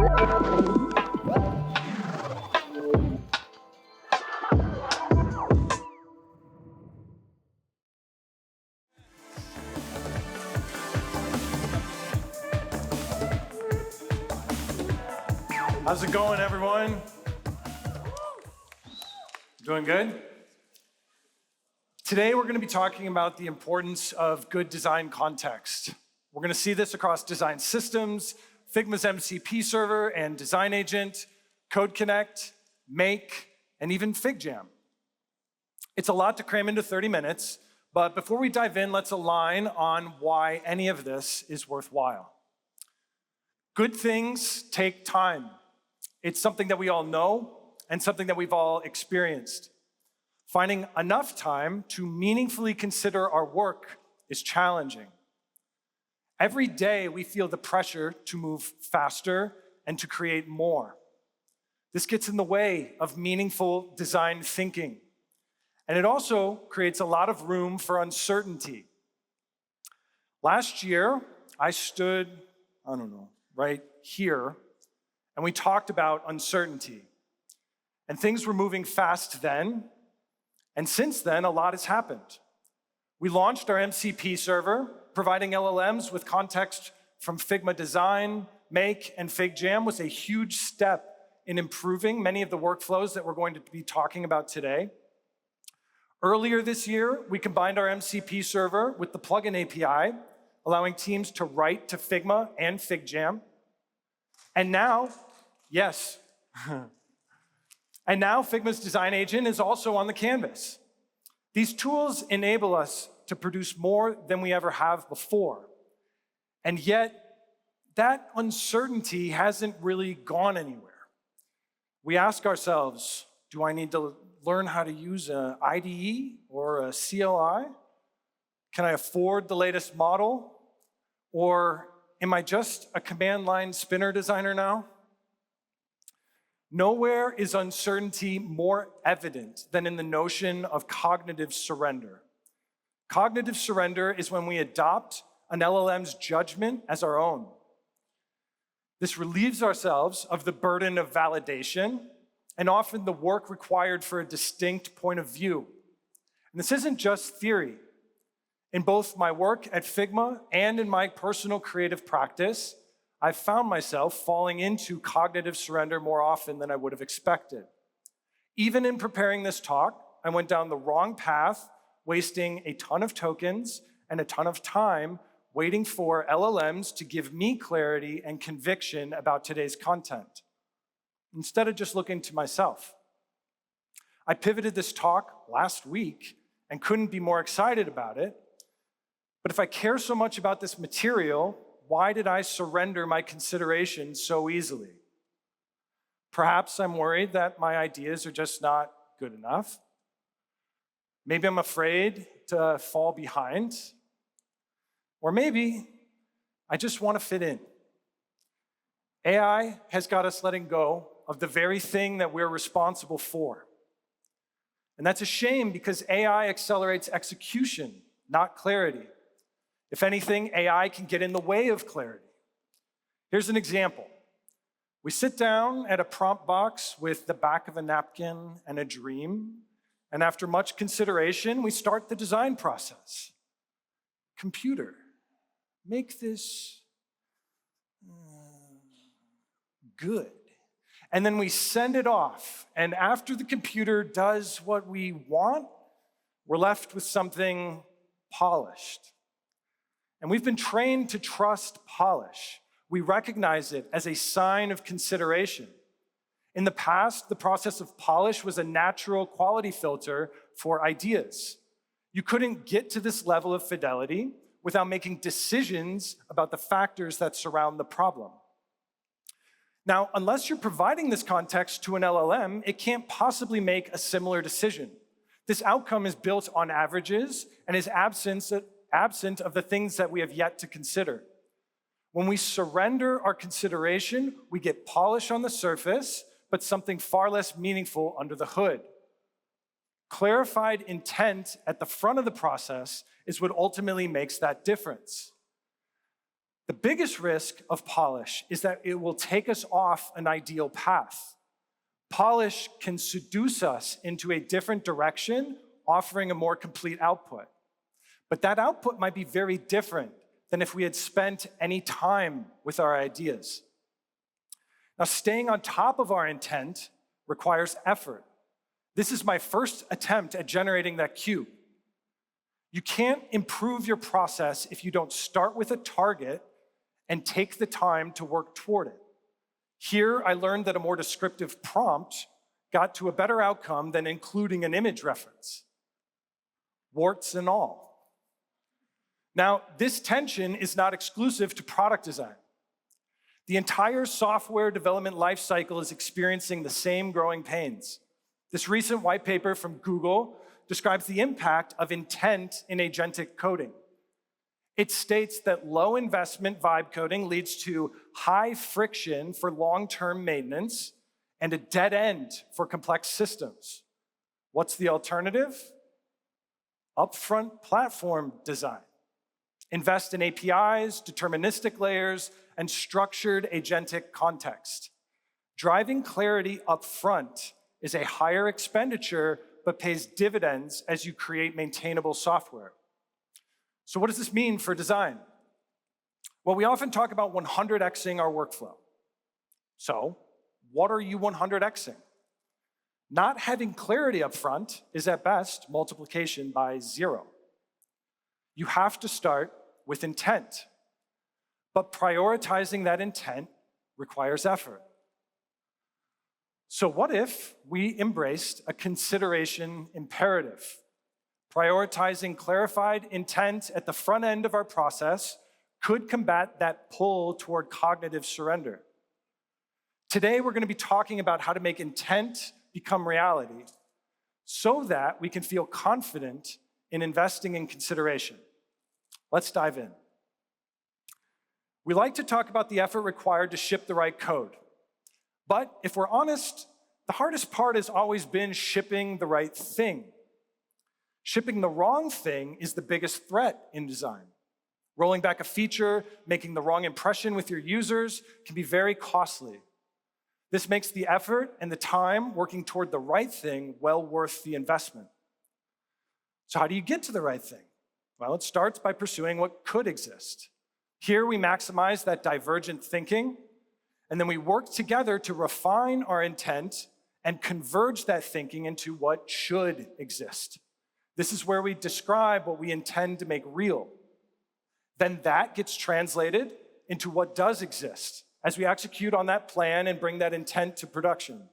How's it going, everyone? Doing good? Today, we're going to be talking about the importance of good design context. We're going to see this across design systems, Figma's MCP server and design agent, Code Connect, Make, and even FigJam. It's a lot to cram into 30 minutes, but before we dive in, let's align on why any of this is worthwhile. Good things take time. It's something that we all know and something that we've all experienced. Finding enough time to meaningfully consider our work is challenging. Every day we feel the pressure to move faster and to create more. This gets in the way of meaningful design thinking. And it also creates a lot of room for uncertainty. Last year, I stood, right here, and we talked about uncertainty. And things were moving fast then, and since then, a lot has happened. We launched our MCP server, providing LLMs with context from Figma Design, Make, and FigJam was a huge step in improving many of the workflows that we're going to be talking about today. Earlier this year, we combined our MCP server with the plugin API, allowing teams to write to Figma and FigJam. And now, yes, and now Figma's design agent is also on the canvas. These tools enable us to produce more than we ever have before. And yet, that uncertainty hasn't really gone anywhere. We ask ourselves, do I need to learn how to use an IDE or a CLI? Can I afford the latest model? Or am I just a command line spinner designer now? Nowhere is uncertainty more evident than in the notion of cognitive surrender. Cognitive surrender is when we adopt an LLM's judgment as our own. This relieves ourselves of the burden of validation and often the work required for a distinct point of view. And this isn't just theory. In both my work at Figma and in my personal creative practice, I've found myself falling into cognitive surrender more often than I would have expected. Even in preparing this talk, I went down the wrong path, wasting a ton of tokens and a ton of time waiting for LLMs to give me clarity and conviction about today's content, instead of just looking to myself. I pivoted this talk last week and couldn't be more excited about it. But if I care so much about this material, why did I surrender my consideration so easily? Perhaps I'm worried that my ideas are just not good enough. Maybe I'm afraid to fall behind. Or maybe I just want to fit in. AI has got us letting go of the very thing that we're responsible for. And that's a shame because AI accelerates execution, not clarity. If anything, AI can get in the way of clarity. Here's an example. We sit down at a prompt box with the back of a napkin and a dream, and after much consideration, we start the design process. Computer, make this good. And then we send it off, and after the computer does what we want, we're left with something polished. And we've been trained to trust polish. We recognize it as a sign of consideration. In the past, the process of polish was a natural quality filter for ideas. You couldn't get to this level of fidelity without making decisions about the factors that surround the problem. Now, unless you're providing this context to an LLM, it can't possibly make a similar decision. This outcome is built on averages and is absent of the things that we have yet to consider. When we surrender our consideration, we get polish on the surface, but something far less meaningful under the hood. Clarified intent at the front of the process is what ultimately makes that difference. The biggest risk of polish is that it will take us off an ideal path. Polish can seduce us into a different direction, offering a more complete output. But that output might be very different than if we had spent any time with our ideas. Now, staying on top of our intent requires effort. This is my first attempt at generating that cube. You can't improve your process if you don't start with a target and take the time to work toward it. Here, I learned that a more descriptive prompt got to a better outcome than including an image reference, warts and all. Now, this tension is not exclusive to product design. The entire software development lifecycle is experiencing the same growing pains. This recent white paper from Google describes the impact of intent in agentic coding. It states that low investment vibe coding leads to high friction for long-term maintenance and a dead end for complex systems. What's the alternative? Upfront platform design. Invest in APIs, deterministic layers, and structured agentic context. Driving clarity up front is a higher expenditure, but pays dividends as you create maintainable software. So what does this mean for design? Well, we often talk about 100xing our workflow. So what are you 100xing? Not having clarity up front is at best multiplication by 0. You have to start with intent, but prioritizing that intent requires effort. So what if we embraced a consideration imperative? Prioritizing clarified intent at the front end of our process could combat that pull toward cognitive surrender. Today, we're going to be talking about how to make intent become reality so that we can feel confident in investing in consideration. Let's dive in. We like to talk about the effort required to ship the right code. But if we're honest, the hardest part has always been shipping the right thing. Shipping the wrong thing is the biggest threat in design. Rolling back a feature, making the wrong impression with your users can be very costly. This makes the effort and the time working toward the right thing well worth the investment. So how do you get to the right thing? Well, it starts by pursuing what could exist. Here we maximize that divergent thinking, and then we work together to refine our intent and converge that thinking into what should exist. This is where we describe what we intend to make real. Then that gets translated into what does exist as we execute on that plan and bring that intent to production.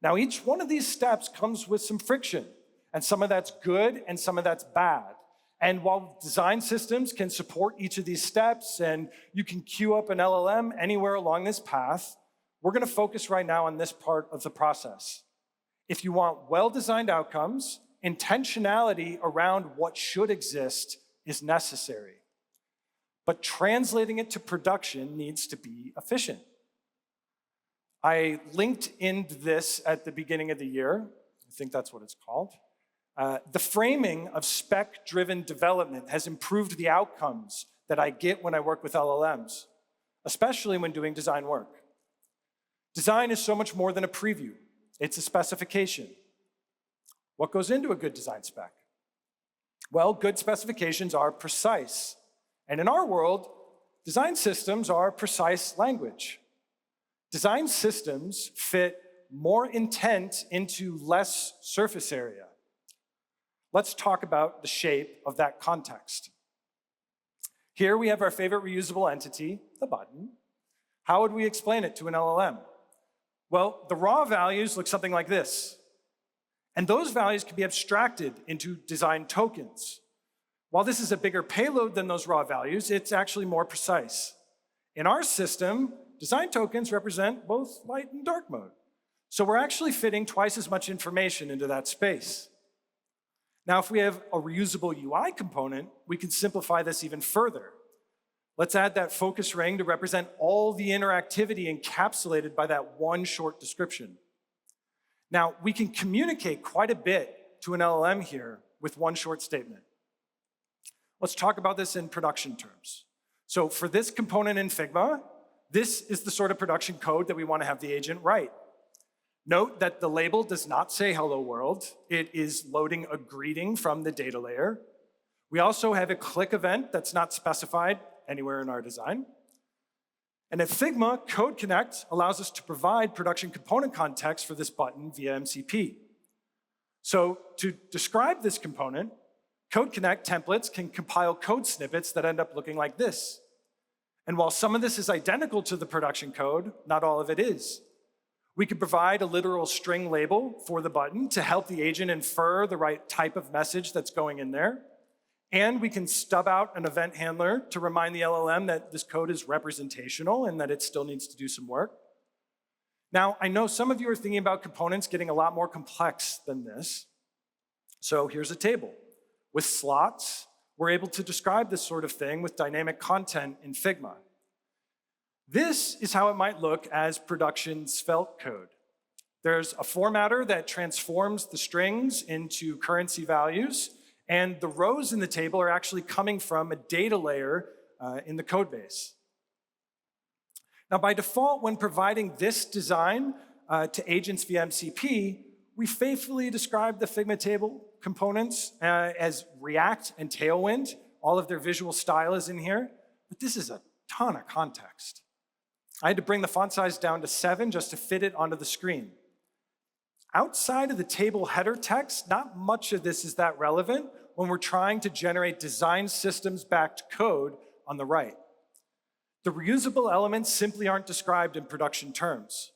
Now, each one of these steps comes with some friction, and some of that's good and some of that's bad. And while design systems can support each of these steps and you can queue up an LLM anywhere along this path, we're going to focus right now on this part of the process. If you want well-designed outcomes, intentionality around what should exist is necessary. But translating it to production needs to be efficient. I linked in this at the beginning of the year. I think that's what it's called. The framing of spec-driven development has improved the outcomes that I get when I work with LLMs, especially when doing design work. Design is so much more than a preview. It's a specification. What goes into a good design spec? Well, good specifications are precise. And in our world, design systems are precise language. Design systems fit more intent into less surface area. Let's talk about the shape of that context. Here we have our favorite reusable entity, the button. How would we explain it to an LLM? Well, the raw values look something like this. And those values can be abstracted into design tokens. While this is a bigger payload than those raw values, it's actually more precise. In our system, design tokens represent both light and dark mode. So we're actually fitting twice as much information into that space. Now, if we have a reusable UI component, we can simplify this even further. Let's add that focus ring to represent all the interactivity encapsulated by that one short description. Now, we can communicate quite a bit to an LLM here with one short statement. Let's talk about this in production terms. So for this component in Figma, this is the sort of production code that we want to have the agent write. Note that the label does not say hello world. It is loading a greeting from the data layer. We also have a click event that's not specified anywhere in our design. And at Figma, Code Connect allows us to provide production component context for this button via MCP. So to describe this component, Code Connect templates can compile code snippets that end up looking like this. And while some of this is identical to the production code, not all of it is. We could provide a literal string label for the button to help the agent infer the right type of message that's going in there. And we can stub out an event handler to remind the LLM that this code is representational and that it still needs to do some work. Now, I know some of you are thinking about components getting a lot more complex than this. So here's a table. With slots, we're able to describe this sort of thing with dynamic content in Figma. This is how it might look as production svelte code. There's a formatter that transforms the strings into currency values, and the rows in the table are actually coming from a data layer in the code base. Now, by default, when providing this design to agents via MCP, we faithfully describe the Figma table components as React and Tailwind. All of their visual style is in here, but this is a ton of context. I had to bring the font size down to 7 just to fit it onto the screen. Outside of the table header text, not much of this is that relevant when we're trying to generate design systems-backed code on the right. The reusable elements simply aren't described in production terms.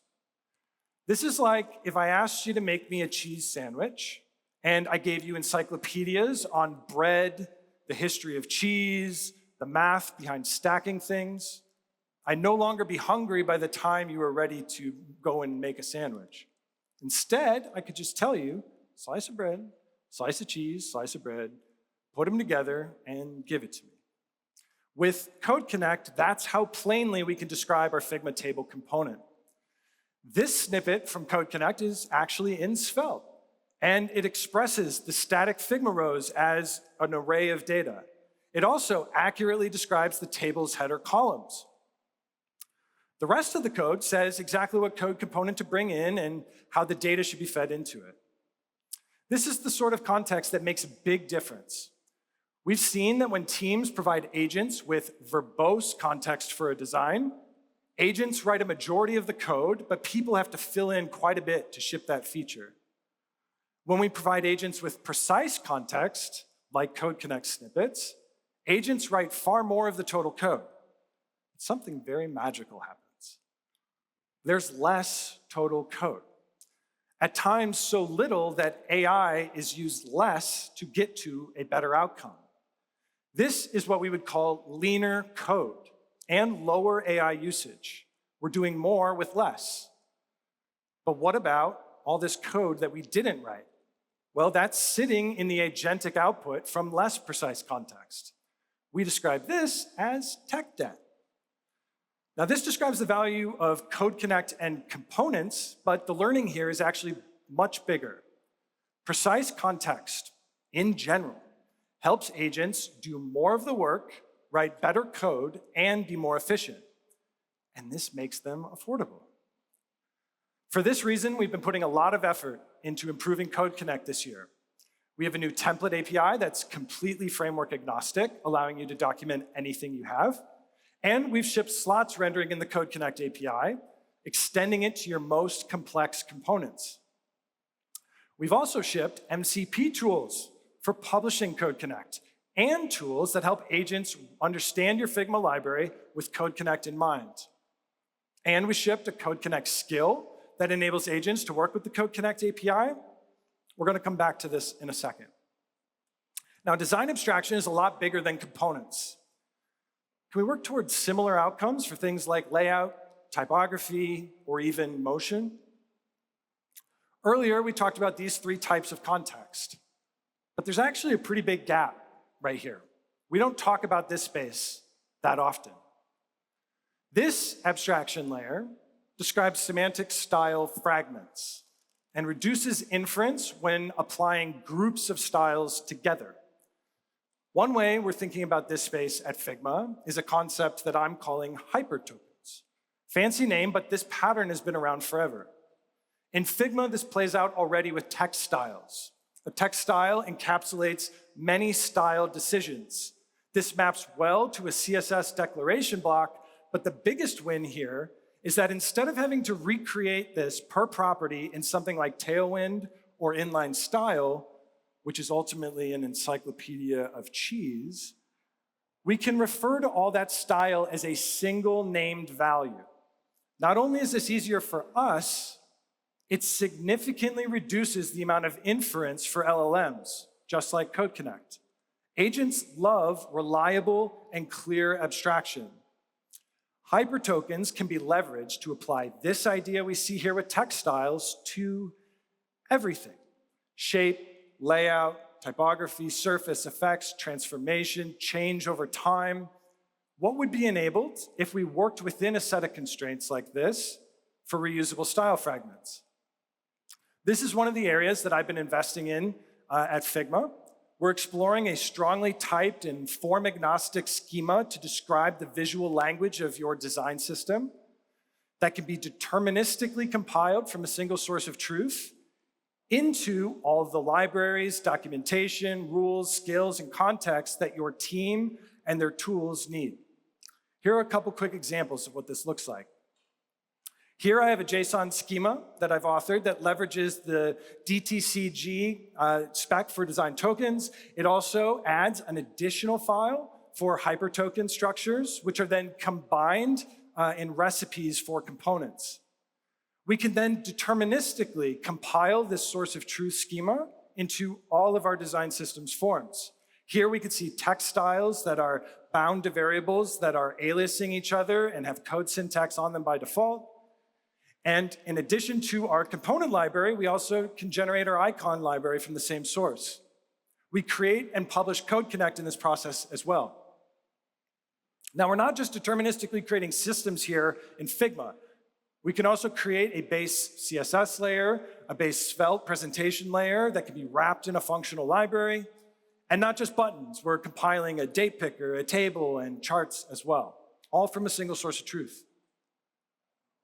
This is like if I asked you to make me a cheese sandwich, and I gave you encyclopedias on bread, the history of cheese, the math behind stacking things. I'd no longer be hungry by the time you were ready to go and make a sandwich. Instead, I could just tell you, slice of bread, slice of cheese, slice of bread, put them together, and give it to me. With Code Connect, that's how plainly we can describe our Figma table component. This snippet from Code Connect is actually in Svelte, and it expresses the static Figma rows as an array of data. It also accurately describes the table's header columns. The rest of the code says exactly what code component to bring in and how the data should be fed into it. This is the sort of context that makes a big difference. We've seen that when teams provide agents with verbose context for a design, agents write a majority of the code, but people have to fill in quite a bit to ship that feature. When we provide agents with precise context, like Code Connect snippets, agents write far more of the total code. Something very magical happens. There's less total code. At times, so little that AI is used less to get to a better outcome. This is what we would call leaner code and lower AI usage. We're doing more with less. But what about all this code that we didn't write? Well, that's sitting in the agentic output from less precise context. We describe this as tech debt. Now, this describes the value of Code Connect and components, but the learning here is actually much bigger. Precise context, in general, helps agents do more of the work, write better code, and be more efficient. And this makes them affordable. For this reason, we've been putting a lot of effort into improving Code Connect this year. We have a new template API that's completely framework agnostic, allowing you to document anything you have. And we've shipped slots rendering in the Code Connect API, extending it to your most complex components. We've also shipped MCP tools for publishing Code Connect and tools that help agents understand your Figma library with Code Connect in mind. And we shipped a Code Connect skill that enables agents to work with the Code Connect API. We're going to come back to this in a second. Now, design abstraction is a lot bigger than components. Can we work towards similar outcomes for things like layout, typography, or even motion? Earlier, we talked about these 3 types of context, but there's actually a pretty big gap right here. We don't talk about this space that often. This abstraction layer describes semantic style fragments and reduces inference when applying groups of styles together. One way we're thinking about this space at Figma is a concept that I'm calling hypertokens. Fancy name, but this pattern has been around forever. In Figma, this plays out already with text styles. A text style encapsulates many style decisions. This maps well to a CSS declaration block, but the biggest win here is that instead of having to recreate this per property in something like Tailwind or inline style, which is ultimately an encyclopedia of cheese, we can refer to all that style as a single named value. Not only is this easier for us, it significantly reduces the amount of inference for LLMs, just like Code Connect. Agents love reliable and clear abstraction. Hypertokens can be leveraged to apply this idea we see here with text styles to everything. Shape, layout, typography, surface effects, transformation, change over time. What would be enabled if we worked within a set of constraints like this for reusable style fragments? This is one of the areas that I've been investing in at Figma. We're exploring a strongly typed and form-agnostic schema to describe the visual language of your design system that can be deterministically compiled from a single source of truth into all of the libraries, documentation, rules, skills, and context that your team and their tools need. Here are a couple quick examples of what this looks like. Here I have a JSON schema that I've authored that leverages the DTCG spec for design tokens. It also adds an additional file for hypertoken structures, which are then combined in recipes for components. We can then deterministically compile this source of truth schema into all of our design systems forms. Here we can see text styles that are bound to variables that are aliasing each other and have code syntax on them by default. And in addition to our component library, we also can generate our icon library from the same source. We create and publish Code Connect in this process as well. Now, we're not just deterministically creating systems here in Figma. We can also create a base CSS layer, a base Svelte presentation layer that can be wrapped in a functional library, and not just buttons. We're compiling a date picker, a table, and charts as well, all from a single source of truth.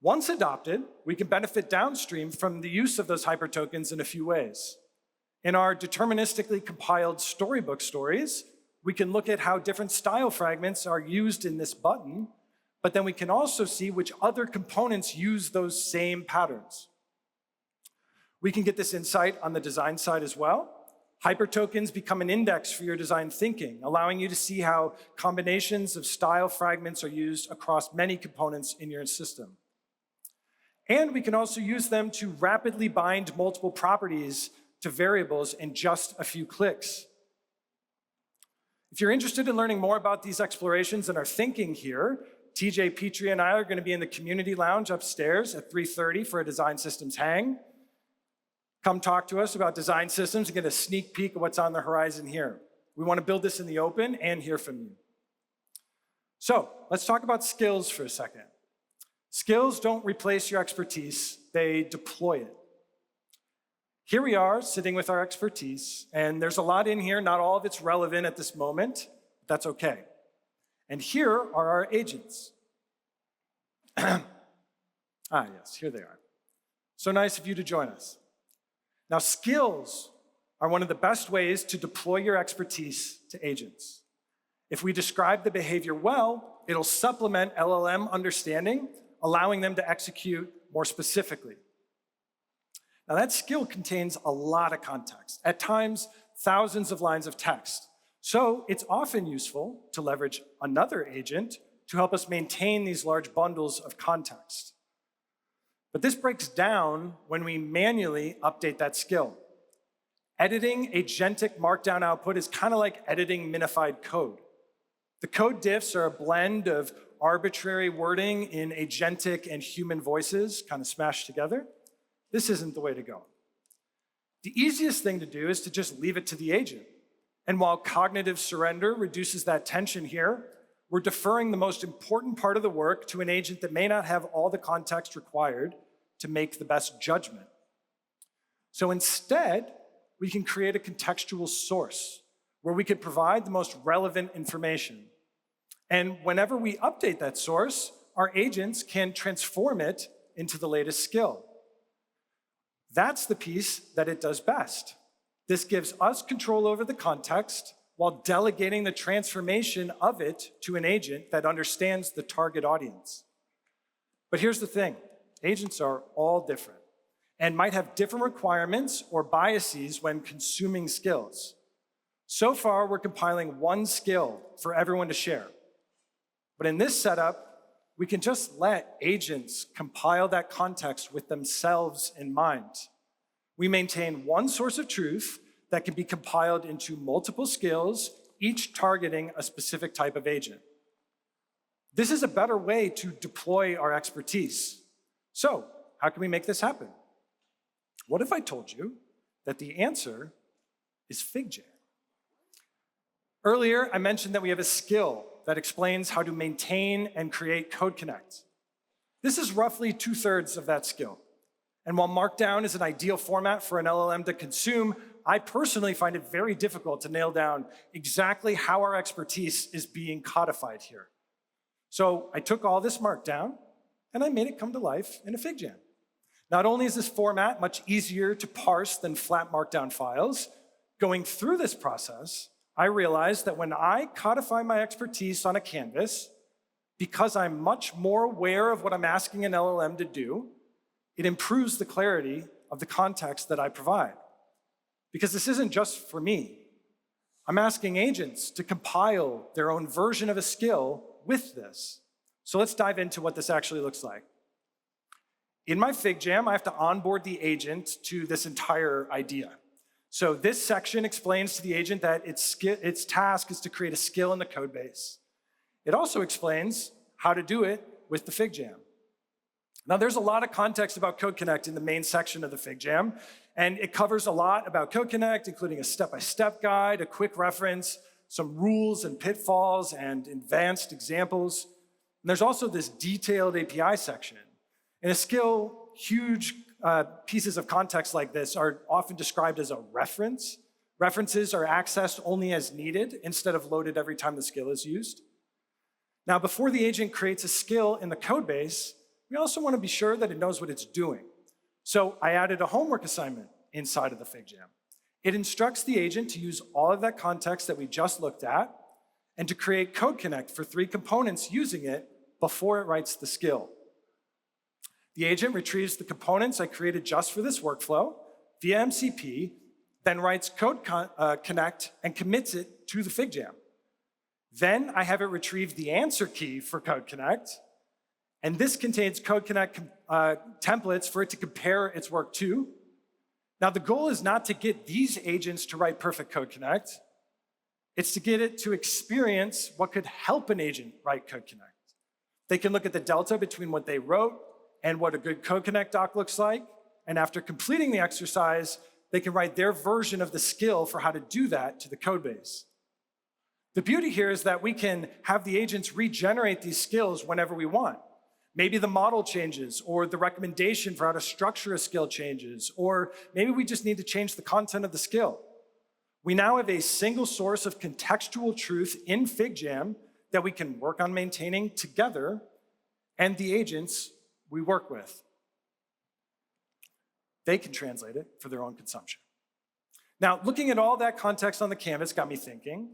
Once adopted, we can benefit downstream from the use of those hypertokens in a few ways. In our deterministically compiled storybook stories, we can look at how different style fragments are used in this button, but then we can also see which other components use those same patterns. We can get this insight on the design side as well. Hypertokens become an index for your design thinking, allowing you to see how combinations of style fragments are used across many components in your system. And we can also use them to rapidly bind multiple properties to variables in just a few clicks. If you're interested in learning more about these explorations and our thinking here, TJ Petrie and I are going to be in the community lounge upstairs at 3:30 for a design systems hang. Come talk to us about design systems and get a sneak peek of what's on the horizon here. We want to build this in the open and hear from you. So let's talk about skills for a second. Skills don't replace your expertise, they deploy it. Here we are sitting with our expertise, and there's a lot in here, not all of it's relevant at this moment, but that's okay. And here are our agents. Yes, here they are. So nice of you to join us. Now, skills are one of the best ways to deploy your expertise to agents. If we describe the behavior well, it'll supplement LLM understanding, allowing them to execute more specifically. Now, that skill contains a lot of context, at times thousands of lines of text. So it's often useful to leverage another agent to help us maintain these large bundles of context. But this breaks down when we manually update that skill. Editing agentic markdown output is kind of like editing minified code. The code diffs are a blend of arbitrary wording in agentic and human voices, kind of smashed together. This isn't the way to go. The easiest thing to do is to just leave it to the agent. And while cognitive surrender reduces that tension here, we're deferring the most important part of the work to an agent that may not have all the context required to make the best judgment. So instead, we can create a contextual source where we could provide the most relevant information. And whenever we update that source, our agents can transform it into the latest skill. That's the piece that it does best. This gives us control over the context while delegating the transformation of it to an agent that understands the target audience. But here's the thing, agents are all different and might have different requirements or biases when consuming skills. So far, we're compiling one skill for everyone to share. But in this setup, we can just let agents compile that context with themselves in mind. We maintain one source of truth that can be compiled into multiple skills, each targeting a specific type of agent. This is a better way to deploy our expertise. So, how can we make this happen? What if I told you that the answer is FigJam? Earlier, I mentioned that we have a skill that explains how to maintain and create Code Connect. This is roughly 2/3 of that skill. And while Markdown is an ideal format for an LLM to consume, I personally find it very difficult to nail down exactly how our expertise is being codified here. So I took all this Markdown and I made it come to life in a FigJam. Not only is this format much easier to parse than flat Markdown files, going through this process, I realized that when I codify my expertise on a canvas, because I'm much more aware of what I'm asking an LLM to do, it improves the clarity of the context that I provide. Because this isn't just for me. I'm asking agents to compile their own version of a skill with this. So let's dive into what this actually looks like. In my FigJam, I have to onboard the agent to this entire idea. So this section explains to the agent that its task is to create a skill in the code base. It also explains how to do it with the FigJam. Now, there's a lot of context about Code Connect in the main section of the FigJam, and it covers a lot about Code Connect, including a step-by-step guide, a quick reference, some rules and pitfalls, and advanced examples. And there's also this detailed API section. In a skill, huge pieces of context like this are often described as a reference. References are accessed only as needed instead of loaded every time the skill is used. Now, before the agent creates a skill in the code base, we also want to be sure that it knows what it's doing. So I added a homework assignment inside of the FigJam. It instructs the agent to use all of that context that we just looked at and to create Code Connect for 3 components using it before it writes the skill. The agent retrieves the components I created just for this workflow via MCP, then writes Code Connect and commits it to the FigJam. Then I have it retrieve the answer key for Code Connect, and this contains Code Connect templates for it to compare its work to. Now, the goal is not to get these agents to write perfect Code Connect. It's to get it to experience what could help an agent write Code Connect. They can look at the delta between what they wrote and what a good Code Connect doc looks like, and after completing the exercise, they can write their version of the skill for how to do that to the code base. The beauty here is that we can have the agents regenerate these skills whenever we want. Maybe the model changes, or the recommendation for how to structure a skill changes, or maybe we just need to change the content of the skill. We now have a single source of contextual truth in FigJam that we can work on maintaining together, and the agents we work with. They can translate it for their own consumption. Now, looking at all that context on the canvas got me thinking,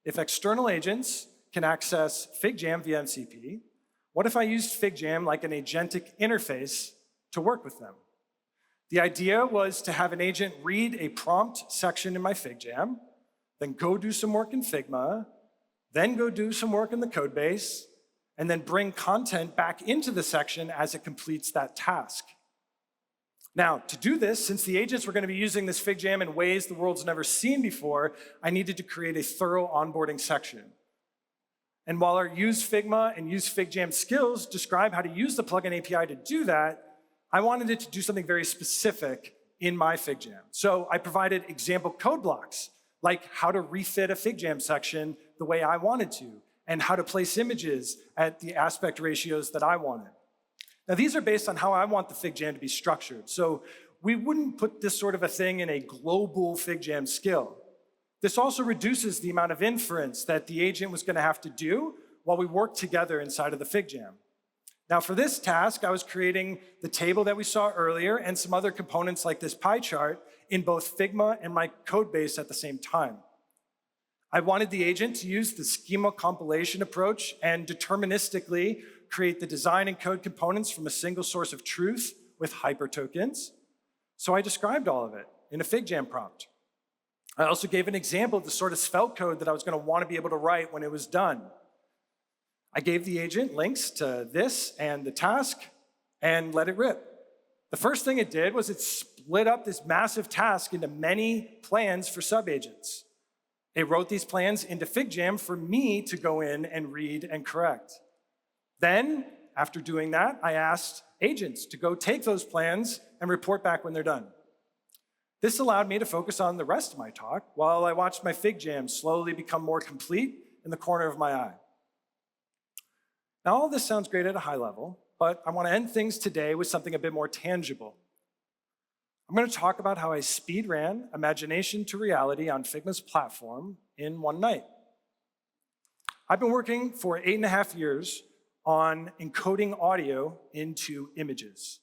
if external agents can access FigJam via MCP, what if I used FigJam like an agentic interface to work with them? The idea was to have an agent read a prompt section in my FigJam, then go do some work in Figma, then go do some work in the code base, and then bring content back into the section as it completes that task. Now, to do this, since the agents were going to be using this FigJam in ways the world's never seen before, I needed to create a thorough onboarding section. And while our Use Figma and Use FigJam skills describe how to use the plugin API to do that, I wanted it to do something very specific in my FigJam. So I provided example code blocks, like how to refit a FigJam section the way I wanted to, and how to place images at the aspect ratios that I wanted. Now, these are based on how I want the FigJam to be structured. So we wouldn't put this sort of a thing in a global FigJam skill. This also reduces the amount of inference that the agent was going to have to do while we work together inside of the FigJam. Now for this task, I was creating the table that we saw earlier and some other components like this pie chart in both Figma and my code base at the same time. I wanted the agent to use the schema compilation approach and deterministically create the design and code components from a single source of truth with hypertokens. So I described all of it in a FigJam prompt. I also gave an example of the sort of svelte code that I was going to want to be able to write when it was done. I gave the agent links to this and the task and let it rip. The first thing it did was it split up this massive task into many plans for subagents. It wrote these plans into FigJam for me to go in and read and correct. Then, after doing that, I asked agents to go take those plans and report back when they're done. This allowed me to focus on the rest of my talk while I watched my FigJam slowly become more complete in the corner of my eye. Now, all this sounds great at a high level, but I want to end things today with something a bit more tangible. I'm going to talk about how I speed ran imagination to reality on Figma's platform in one night. I've been working for 8.5 years on encoding audio into images.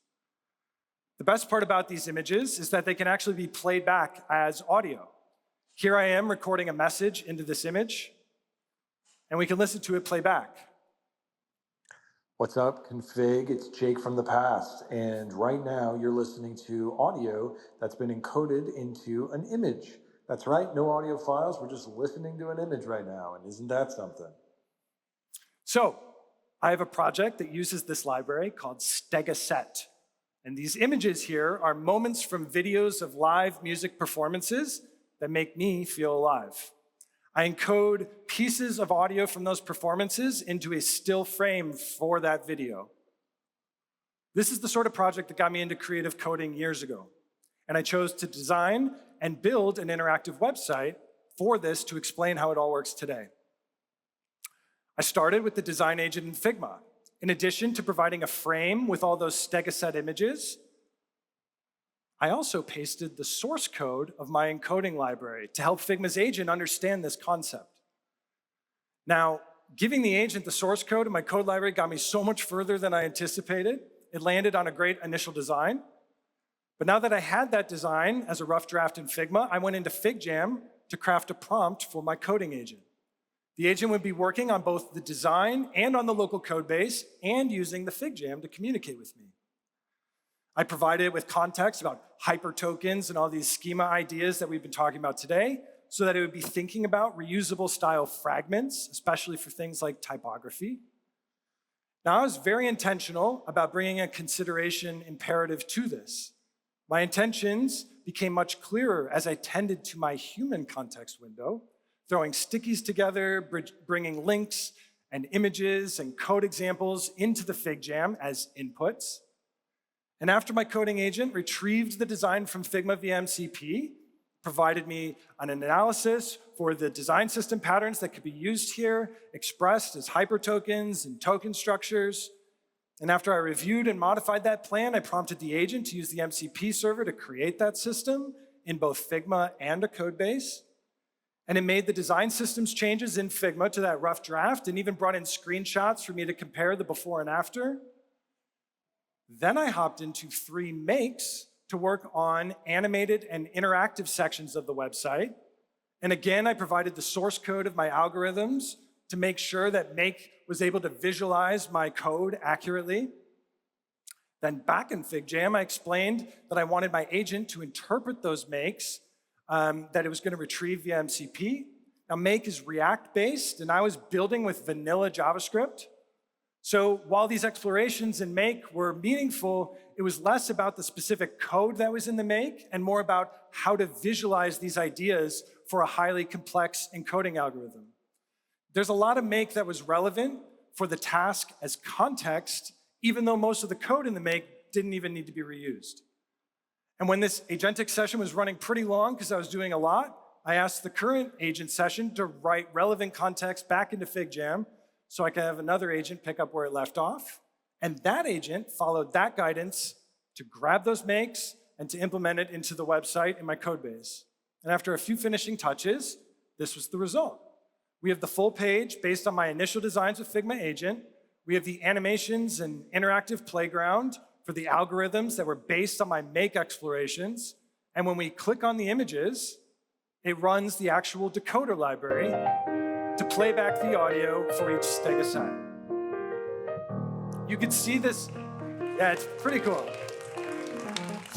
The best part about these images is that they can actually be played back as audio. Here I am recording a message into this image, and we can listen to it play back. What's up, config? It's Jake from the past, and right now you're listening to audio that's been encoded into an image. That's right, no audio files, we're just listening to an image right now, and isn't that something? So, I have a project that uses this library called Stegaset. And these images here are moments from videos of live music performances that make me feel alive. I encode pieces of audio from those performances into a still frame for that video. This is the sort of project that got me into creative coding years ago. And I chose to design and build an interactive website for this to explain how it all works today. I started with the design agent in Figma. In addition to providing a frame with all those Stegaset images, I also pasted the source code of my encoding library to help Figma's agent understand this concept. Now, giving the agent the source code of my code library got me so much further than I anticipated. It landed on a great initial design. But now that I had that design as a rough draft in Figma, I went into FigJam to craft a prompt for my coding agent. The agent would be working on both the design and on the local code base and using the FigJam to communicate with me. I provided it with context about hypertokens and all these schema ideas that we've been talking about today so that it would be thinking about reusable style fragments, especially for things like typography. Now, I was very intentional about bringing a consideration imperative to this. My intentions became much clearer as I tended to my human context window, throwing stickies together, bringing links and images and code examples into the FigJam as inputs. And after my coding agent retrieved the design from Figma via MCP, provided me an analysis for the design system patterns that could be used here, expressed as hypertokens and token structures. And after I reviewed and modified that plan, I prompted the agent to use the MCP server to create that system in both Figma and a code base. And it made the design systems changes in Figma to that rough draft and even brought in screenshots for me to compare the before and after. Then I hopped into 3 makes to work on animated and interactive sections of the website. And again, I provided the source code of my algorithms to make sure that Make was able to visualize my code accurately. Then back in FigJam, I explained that I wanted my agent to interpret those makes that it was going to retrieve via MCP. Now, Make is React-based, and I was building with vanilla JavaScript. So while these explorations in Make were meaningful, it was less about the specific code that was in the Make and more about how to visualize these ideas for a highly complex encoding algorithm. There's a lot of Make that was relevant for the task as context, even though most of the code in the Make didn't even need to be reused. And when this Agentic session was running pretty long because I was doing a lot, I asked the current agent session to write relevant context back into FigJam so I could have another agent pick up where it left off. And that agent followed that guidance to grab those makes and to implement it into the website in my code base. And after a few finishing touches, this was the result. We have the full page based on my initial designs with Figma Agent. We have the animations and interactive playground for the algorithms that were based on my make explorations. And when we click on the images, it runs the actual decoder library to play back the audio for each stegoset. You can see this, yeah, it's pretty cool.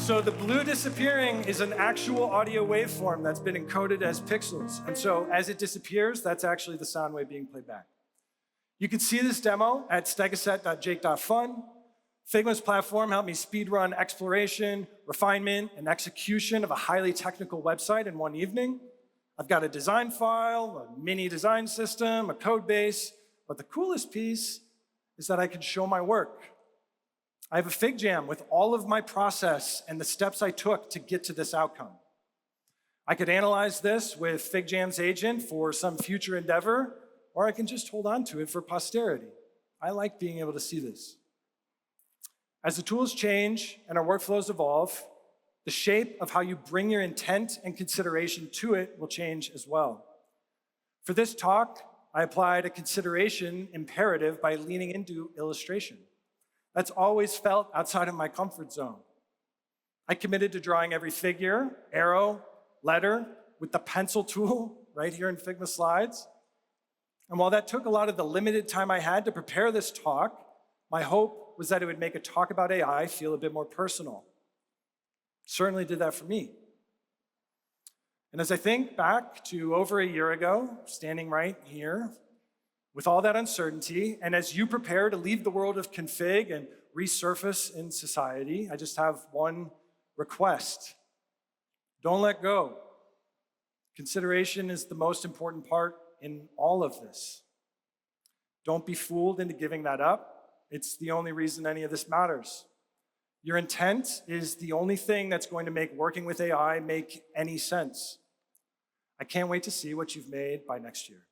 So the blue disappearing is an actual audio waveform that's been encoded as pixels. And so as it disappears, that's actually the sound wave being played back. You can see this demo at stegoset.jake.fun. Figma's platform helped me speedrun exploration, refinement, and execution of a highly technical website in one evening. I've got a design file, a mini design system, a code base, but the coolest piece is that I can show my work. I have a FigJam with all of my process and the steps I took to get to this outcome. I could analyze this with FigJam's agent for some future endeavor, or I can just hold on to it for posterity. I like being able to see this. As the tools change and our workflows evolve, the shape of how you bring your intent and consideration to it will change as well. For this talk, I applied a consideration imperative by leaning into illustration. That's always felt outside of my comfort zone. I committed to drawing every figure, arrow, letter with the pencil tool right here in Figma Slides. And while that took a lot of the limited time I had to prepare this talk, my hope was that it would make a talk about AI feel a bit more personal. Certainly did that for me. And as I think back to over a year ago, standing right here, with all that uncertainty, and as you prepare to leave the world of config and resurface in society, I just have one request. Don't let go. Consideration is the most important part in all of this. Don't be fooled into giving that up. It's the only reason any of this matters. Your intent is the only thing that's going to make working with AI make any sense. I can't wait to see what you've made by next year.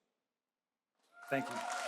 Thank you.